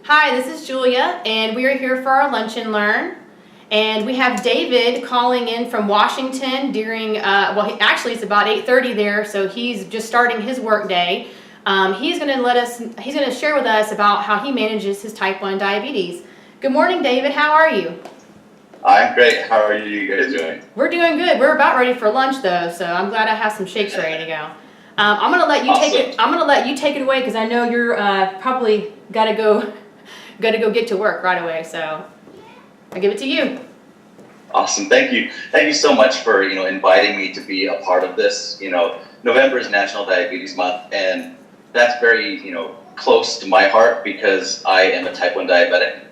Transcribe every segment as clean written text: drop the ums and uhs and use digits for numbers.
Hi, this is Julia, and we are here for our Lunch and Learn. And we have David calling in from Washington during, actually it's about 8:30 there, so he's just starting his work day. He's going to share with us about how he manages his type 1 diabetes. Good morning, David. How are you? I'm great. How are you guys doing? We're doing good. We're about ready for lunch though, so I'm glad I have some shakes ready to go. I'm going to let you Awesome. take it. I'm going to let you take it away because I know you're probably got to go get to work right away. So I give it to you. Awesome. Thank you. Thank you so much for inviting me to be a part of this. November is National Diabetes Month, and that's very close to my heart because I am a type 1 diabetic.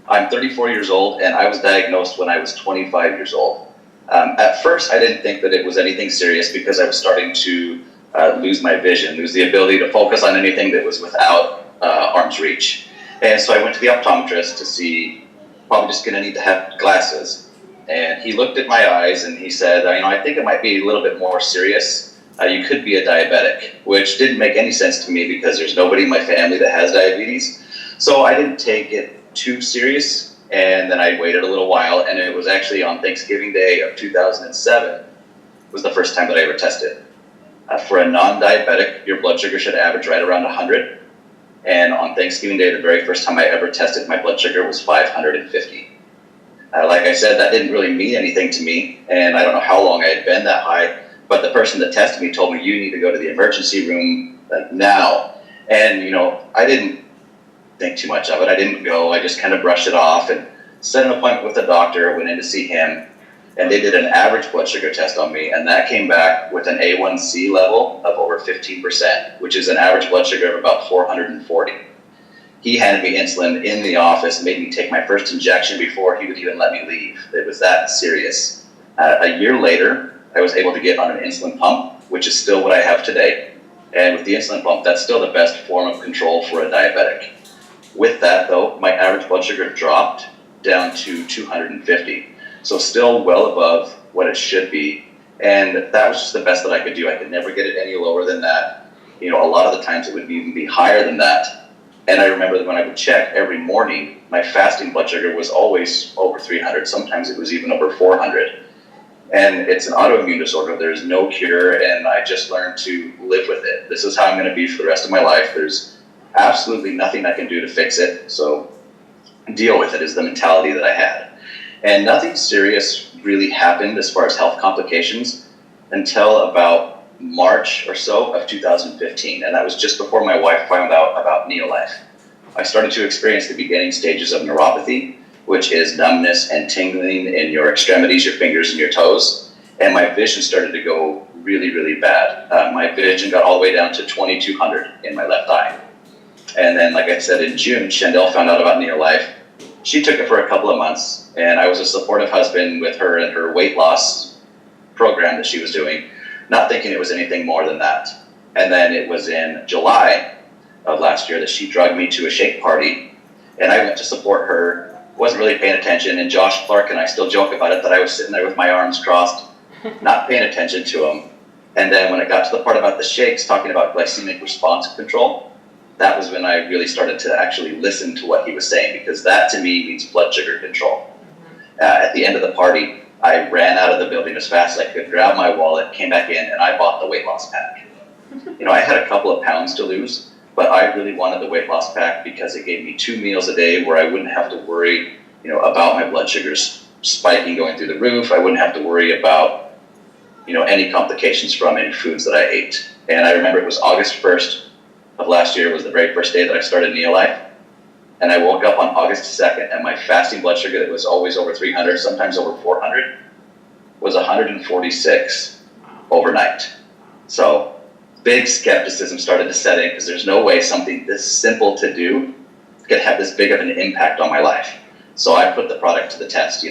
I'm 34 years old, and I was diagnosed when I was 25 years old. At first, I didn't think that it was anything serious because I was starting to lose my vision, lose the ability to focus on anything that was without arm's reach. And so I went to the optometrist to see, probably just going to need to have glasses. And he looked at my eyes and he said, I think it might be a little bit more serious. You could be a diabetic, which didn't make any sense to me because there's nobody in my family that has diabetes. So I didn't take it too serious. And then I waited a little while, and it was actually on Thanksgiving Day of 2007 was the first time that I ever tested. For a non-diabetic, your blood sugar should average right around 100. And on Thanksgiving Day, the very first time I ever tested, my blood sugar was 550. Like I said, that didn't really mean anything to me, and I don't know how long I had been that high, but the person that tested me told me, you need to go to the emergency room now. And, I didn't think too much of it. I didn't go. I just kind of brushed it off and set an appointment with the doctor, went in to see him, and they did an average blood sugar test on me, and that came back with an A1C level of over 15%, which is an average blood sugar of about 440. He handed me insulin in the office, made me take my first injection before he would even let me leave. It was that serious. A year later, I was able to get on an insulin pump, which is still what I have today. And with the insulin pump, that's still the best form of control for a diabetic. With that, though, my average blood sugar dropped down to 250. So still well above what it should be. And that was just the best that I could do. I could never get it any lower than that. A lot of the times it would even be higher than that. And I remember that when I would check every morning, my fasting blood sugar was always over 300. Sometimes it was even over 400. And it's an autoimmune disorder. There's no cure, and I just learned to live with it. This is how I'm going to be for the rest of my life. There's absolutely nothing I can do to fix it. So deal with it is the mentality that I had. And nothing serious really happened as far as health complications until about March or so of 2015. And that was just before my wife found out about NeoLife. I started to experience the beginning stages of neuropathy, which is numbness and tingling in your extremities, your fingers and your toes. And my vision started to go really, really bad. My vision got all the way down to 2200 in my left eye. And then, like I said, in June, Chandel found out about NeoLife. She took it for a couple of months, and I was a supportive husband with her and her weight loss program that she was doing, not thinking it was anything more than that. And then it was in July of last year that she drugged me to a shake party, and I went to support her, wasn't really paying attention, and Josh Clark and I still joke about it that I was sitting there with my arms crossed, not paying attention to him. And then when it got to the part about the shakes, talking about glycemic response control, that was when I really started to actually listen to what he was saying, because that to me means blood sugar control. At the end of the party, I ran out of the building as fast as I could, grabbed my wallet, came back in, and I bought the weight loss pack. I had a couple of pounds to lose, but I really wanted the weight loss pack because it gave me 2 meals a day where I wouldn't have to worry, about my blood sugars spiking, going through the roof. I wouldn't have to worry about, any complications from any foods that I ate. And I remember it was August 1st of last year was the very first day that I started NeoLife. And I woke up on August 2nd, and my fasting blood sugar that was always over 300, sometimes over 400, was 146 overnight. So big skepticism started to set in, because there's no way something this simple to do could have this big of an impact on my life. So I put the product to the test.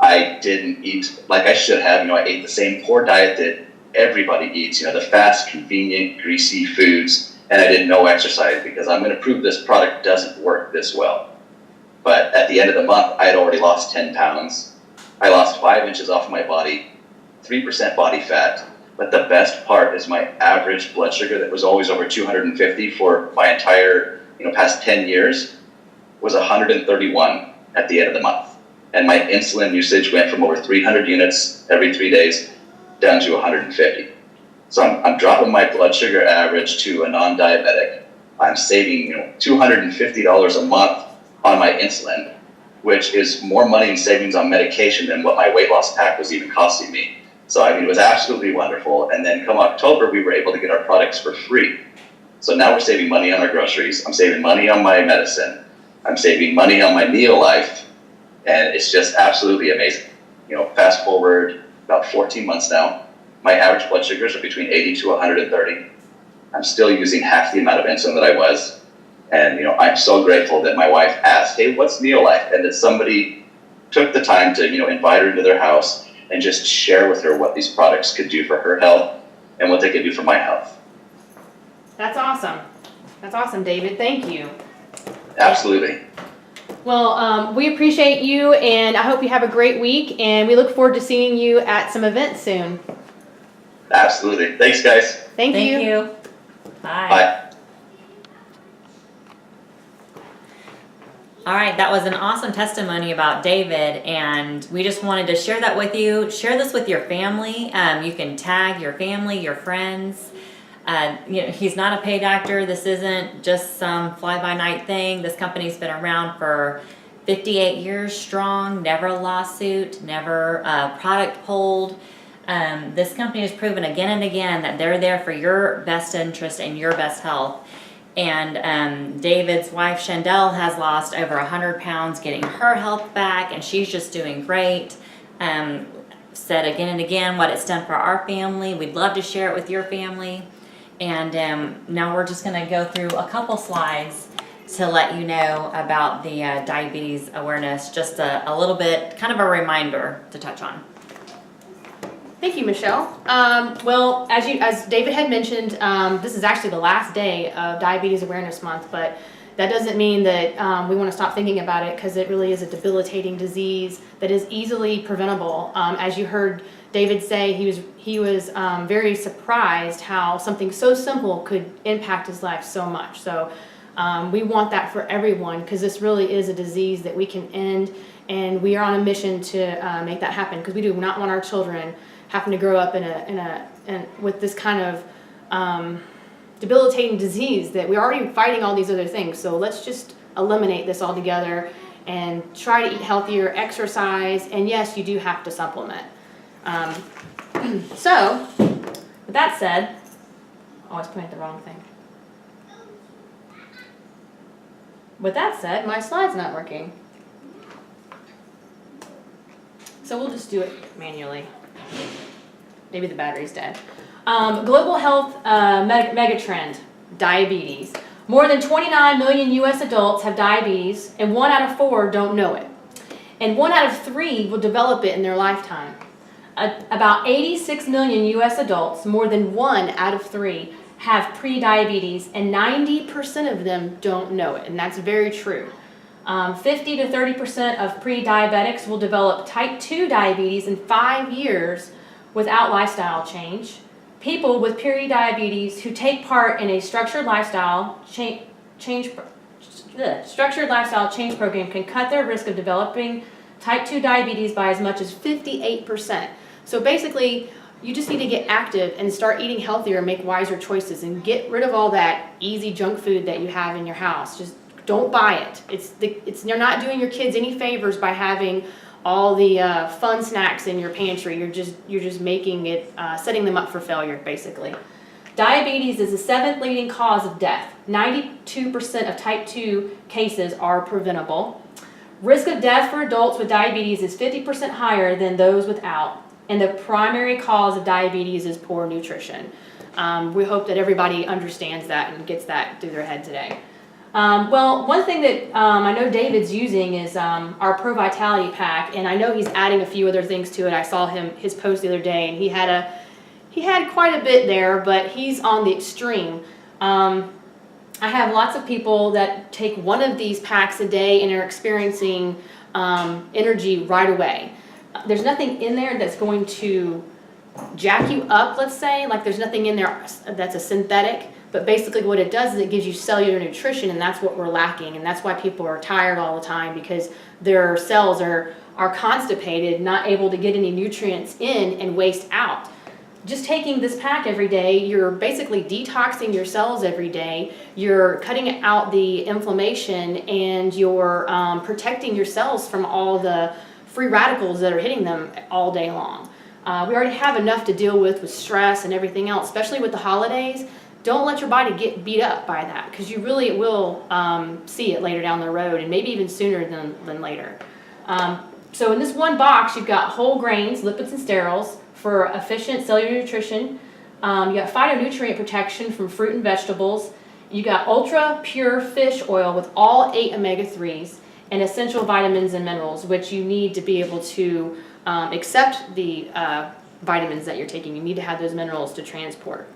I didn't eat like I should have. I ate the same poor diet that everybody eats, the fast, convenient, greasy foods. And I did no exercise because I'm going to prove this product doesn't work this well. But at the end of the month, I had already lost 10 pounds. I lost 5 inches off my body, 3% body fat. But the best part is my average blood sugar that was always over 250 for my entire past 10 years was 131 at the end of the month. And my insulin usage went from over 300 units every 3 days down to 150. So I'm dropping my blood sugar average to a non-diabetic. I'm saving $250 a month on my insulin, which is more money in savings on medication than what my weight loss pack was even costing me. So I mean, it was absolutely wonderful. And then come October, we were able to get our products for free. So now we're saving money on our groceries. I'm saving money on my medicine. I'm saving money on my NeoLife. And it's just absolutely amazing. Fast forward about 14 months now, my average blood sugars are between 80 to 130. I'm still using half the amount of insulin that I was. And, I'm so grateful that my wife asked, hey, what's NeoLife? And that somebody took the time to, invite her into their house and just share with her what these products could do for her health and what they could do for my health. That's awesome. That's awesome, David. Thank you. Absolutely. Well, we appreciate you, and I hope you have a great week, and we look forward to seeing you at some events soon. Absolutely. Thanks, guys. Thank you. Bye. Bye. All right, that was an awesome testimony about David, and we just wanted to share that with you. Share this with your family. You can tag your family, your friends. He's not a paid actor. This isn't just some fly-by-night thing. This company's been around for 58 years strong, never a lawsuit, never a product pulled. This company has proven again and again that they're there for your best interest and your best health. And David's wife, Shandell, has lost over 100 pounds getting her health back, and she's just doing great. Said again and again what it's done for our family. We'd love to share it with your family. And now we're just going to go through a couple slides to let you know about the diabetes awareness, just a little bit, kind of a reminder to touch on. Thank you, Michelle. Well, as David had mentioned, this is actually the last day of Diabetes Awareness Month, but that doesn't mean that we want to stop thinking about it, because it really is a debilitating disease that is easily preventable. As you heard David say, he was very surprised how something so simple could impact his life so much. So we want that for everyone, because this really is a disease that we can end, and we are on a mission to make that happen, because we do not want our children having to grow up with this kind of debilitating disease that we're already fighting all these other things. So let's just eliminate this altogether and try to eat healthier, exercise, and yes, you do have to supplement. So, with that said, I was pointing at the wrong thing. With that said, my slide's not working. So we'll just do it manually. Maybe the battery's dead. Global health megatrend, diabetes. More than 29 million U.S. adults have diabetes, and 1 out of 4 don't know it. And 1 out of 3 will develop it in their lifetime. About 86 million U.S. adults, more than 1 out of 3, have pre-diabetes, and 90% of them don't know it, and that's very true. 50 to 30% of pre-diabetics will develop type 2 diabetes in 5 years without lifestyle change. People with pre-diabetes who take part in a structured lifestyle change program can cut their risk of developing type 2 diabetes by as much as 58%. So basically, you just need to get active and start eating healthier and make wiser choices and get rid of all that easy junk food that you have in your house. Just don't buy it. You're not doing your kids any favors by having all the fun snacks in your pantry. You're just making it, setting them up for failure, basically. Diabetes is the 7th leading cause of death. 92% of type 2 cases are preventable. Risk of death for adults with diabetes is 50% higher than those without, and the primary cause of diabetes is poor nutrition. We hope that everybody understands that and gets that through their head today. Well, one thing that I know David's using is our Pro Vitality Pack, and I know he's adding a few other things to it. I saw his post the other day, and he had quite a bit there, but he's on the extreme. I have lots of people that take one of these packs a day and are experiencing energy right away. There's nothing in there that's going to jack you up, let's say. Like, there's nothing in there that's a synthetic. But basically what it does is it gives you cellular nutrition, and that's what we're lacking. And that's why people are tired all the time, because their cells are constipated, not able to get any nutrients in and waste out. Just taking this pack every day, you're basically detoxing your cells every day. You're cutting out the inflammation, and you're protecting your cells from all the free radicals that are hitting them all day long. We already have enough to deal with stress and everything else, especially with the holidays. Don't let your body get beat up by that, because you really will see it later down the road, and maybe even sooner than later. So in this one box, you've got whole grains, lipids, and sterols for efficient cellular nutrition. You got phytonutrient protection from fruit and vegetables. You got ultra pure fish oil with all 8 omega-3s and essential vitamins and minerals, which you need to be able to accept the vitamins that you're taking. You need to have those minerals to transport.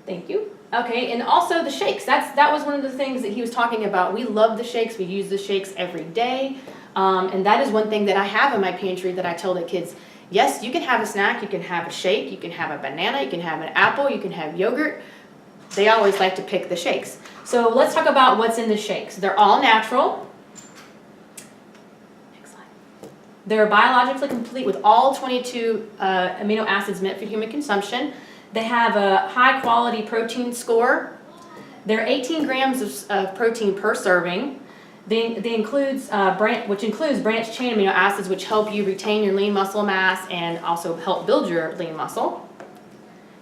Thank you. Okay, and also the shakes. That was one of the things that he was talking about. We love the shakes. We use the shakes every day. And that is one thing that I have in my pantry that I tell the kids, yes, you can have a snack, you can have a shake, you can have a banana, you can have an apple, you can have yogurt. They always like to pick the shakes. So let's talk about what's in the shakes. They're all natural. Next slide. They're biologically complete with all 22 amino acids meant for human consumption. They have a high quality protein score. They're 18 grams of protein per serving. They includes which includes branched chain amino acids, which help you retain your lean muscle mass and also help build your lean muscle.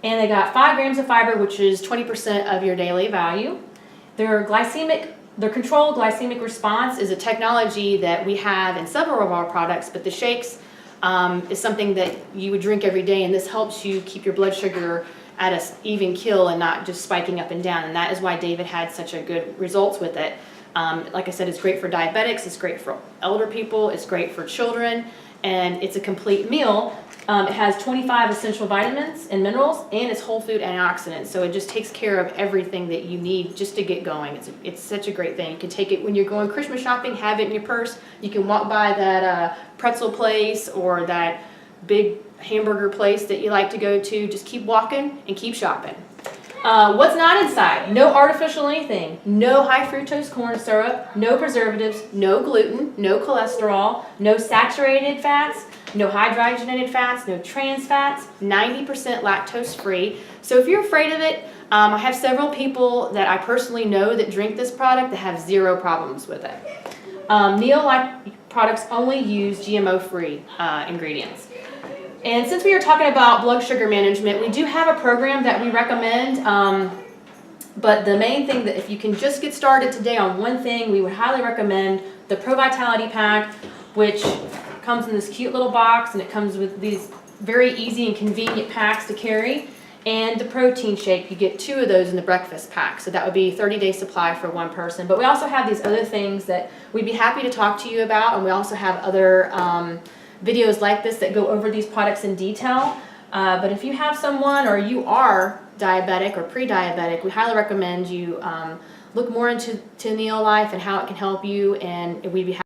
And they got 5 grams of fiber, which is 20% of your daily value. Their controlled glycemic response is a technology that we have in several of our products, but the shakes is something that you would drink every day, and this helps you keep your blood sugar at an even keel and not just spiking up and down, and that is why David had such a good results with it. Like I said, it's great for diabetics, it's great for elder people, it's great for children, and it's a complete meal. It has 25 essential vitamins and minerals, and it's whole food antioxidants, so it just takes care of everything that you need just to get going. It's such a great thing. You can take it when you're going Christmas shopping, have it in your purse. You can walk by that pretzel place or that big hamburger place that you like to go to. Just keep walking and keep shopping. What's not inside? No artificial anything. No high fructose corn syrup, no preservatives, no gluten, no cholesterol, no saturated fats, no hydrogenated fats, no trans fats, 90% lactose free. So if you're afraid of it, I have several people that I personally know that drink this product that have 0 problems with it. NeoLife products only use GMO-free ingredients. And since we are talking about blood sugar management, we do have a program that we recommend, but the main thing that if you can just get started today on one thing, we would highly recommend the Pro Vitality Pack, which comes in this cute little box, and it comes with these very easy and convenient packs to carry, and the protein shake. You get 2 of those in the breakfast pack, so that would be 30-day supply for one person. But we also have these other things that we'd be happy to talk to you about, and we also have other videos like this that go over these products in detail. But if you have someone or you are diabetic or pre-diabetic, we highly recommend you look more into NeoLife and how it can help you, and we'd be happy